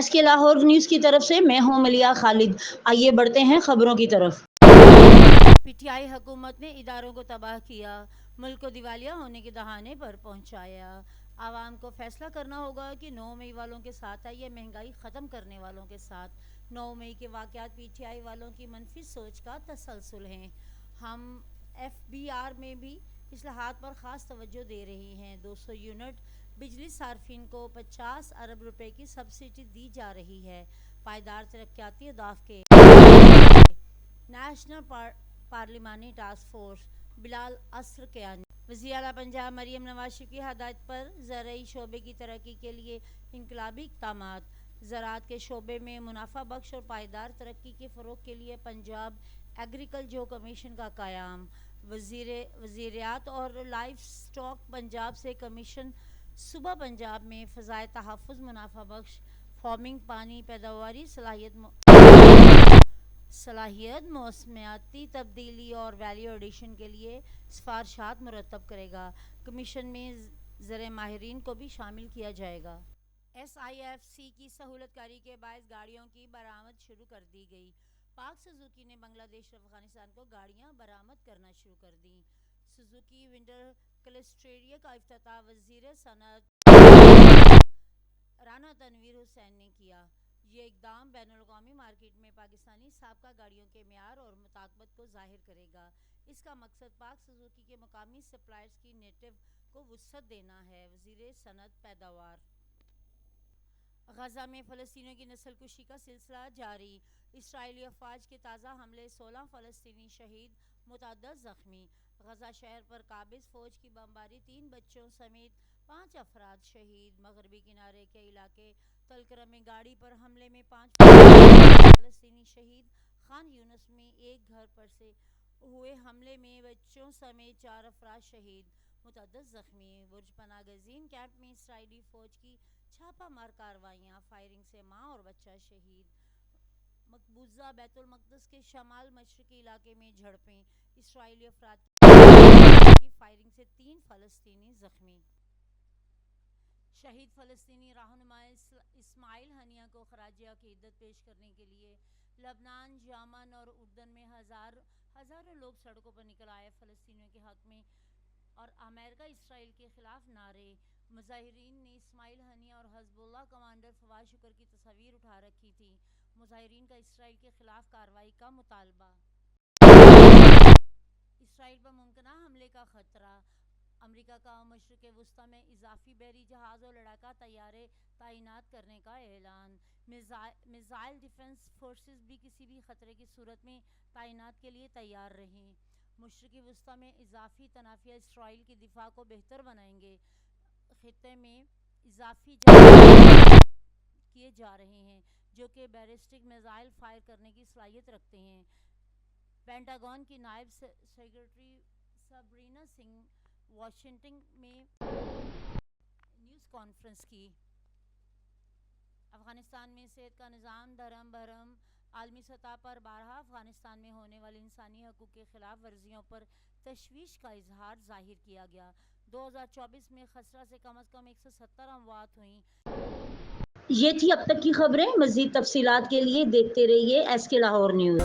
S کے Lahore news کی طرف سے میں ہوں ملیہ خالد۔ آئیے بڑھتے ہیں خبروں کی طرف۔ پی ٹی آئی حکومت نے اداروں کو تباہ کیا، ملک کو دیوالیہ ہونے کے دہانے پر پہنچایا۔ عوام کو فیصلہ کرنا ہوگا کہ 9 مئی والوں کے ساتھ ہے یا مہنگائی ختم کرنے والوں کے ساتھ۔ 9 مئی کے واقعات پی ٹی آئی والوں کی منفی سوچ کا تسلسل ہیں۔ ہم ایف بی آر میں بھی اصلاحات پر خاص توجہ دے رہی ہیں۔ 200 یونٹ بجلی صارفین کو 50 ارب روپے کی سبسڈی دی جا رہی ہے۔ پائیدار ترقیاتی اہداف کے نیشنل پارلیمانی ٹاسک فورس بلال اصغر کیانی۔ وزیر اعلیٰ پنجاب مریم نواز شریف کی ہدایت پر زرعی شعبے کی ترقی کے لیے انقلابی اقدامات۔ زراعت کے شعبے میں منافع بخش اور پائیدار ترقی کے فروغ کے لیے پنجاب ایگریکلچر کمیشن کا قیام۔ وزیریات اور لائف اسٹاک پنجاب سے کمیشن صوبہ پنجاب میں فضائے تحفظ، منافع بخش فارمنگ، پانی پیداواری صلاحیت، موسمیاتی تبدیلی اور ویلیو ایڈیشن کے لیے سفارشات مرتب کرے گا۔ کمیشن میں زرعی ماہرین کو بھی شامل کیا جائے گا۔ ایس آئی ایف سی کی سہولت کاری کے باعث گاڑیوں کی برآمد شروع کر دی گئی۔ پاک سوزوکی نے بنگلہ دیش اور افغانستان کو گاڑیاں برآمد کرنا شروع کر دیں۔ سوزوکی ونٹر کلسٹر کا افتتاح وزیر صنعت رانا تنویر حسین نے کیا۔ یہ اقدام بین الاقوامی مارکیٹ میں پاکستانی سابقہ گاڑیوں کے معیار اور مطابقت کو ظاہر کرے گا۔ اس کا مقصد پاک سوزوکی کے مقامی سپلائرز کی نیٹو کو وسعت دینا ہے۔ وزیر صنعت پیداوار۔ غزہ میں فلسطینیوں کی نسل کشی کا سلسلہ جاری۔ اسرائیلی افواج کے تازہ حملے، 16 فلسطینی شہید، متعدد زخمی۔ غزہ شہر پر قابض فوج کی بمباری، 3 بچوں سمیت 5 افراد شہید۔ مغربی کنارے کے علاقے تلکرم میں گاڑی پر حملے میں 5 فلسطینی شہید۔ خان یونس میں ایک گھر پر سے ہوئے حملے میں بچوں سمیت 4 افراد شہید، متعدد زخمی۔ برج پناہ گزین کیمپ میں اسرائیلی فوج کی چھاپہ مار کارروائیاں، فائرنگ سے ماں اور بچہ شہید۔ مقبوضہ بیت المقدس کے شمال مشرقی علاقے میں جھڑپیں، اسرائیلی افراد کی فائرنگ سے 3 فلسطینی زخمی۔ شہید فلسطینی رہنما اسماعیل ہنیہ کو خراج عقیدت پیش کرنے کے لیے لبنان، یمن اور اردن میں ہزاروں لوگ سڑکوں پر نکل آئے۔ فلسطینیوں کے حق میں اور امریکہ اسرائیل کے خلاف نعرے۔ مظاہرین نے اسماعیل ہنیہ اور حزب اللہ کمانڈر فواد شکر کی تصاویر اٹھا رکھی تھیں۔ مظاہرین کا اسرائیل کے خلاف کارروائی کا مطالبہ۔ اسرائیل پر ممکنہ حملے کا خطرہ۔ امریکہ کا مشرق وسطی میں اضافی بحری جہاز اور لڑاکا طیارے تعینات کرنے کا اعلان۔ میزائل ڈیفنس فورسز بھی کسی بھی خطرے کی صورت میں تعینات کے لیے تیار رہیں۔ مشرق وسطی میں اضافی تنافیہ اسرائیل کی دفاع کو بہتر بنائیں گے۔ خطے میں اضافی جہاز کیے جا رہے ہیں جو کہ بیلسٹک میزائل فائر کرنے کی صلاحیت رکھتے ہیں۔ پینٹاگون کی نائب سیکرٹری سبرینا سنگھ واشنگٹن میں نیوز کانفرنس کی۔ افغانستان میں صحت کا نظام دھرم بھرم۔ عالمی سطح پر بارہا افغانستان میں ہونے والی انسانی حقوق کی خلاف ورزیوں پر تشویش کا اظہار ظاہر کیا گیا۔ 2024 میں خسرہ سے کم از کم 170 اموات ہوئیں۔ یہ تھی اب تک کی خبریں۔ مزید تفصیلات کے لیے دیکھتے رہیے ایس کے لاہور نیوز۔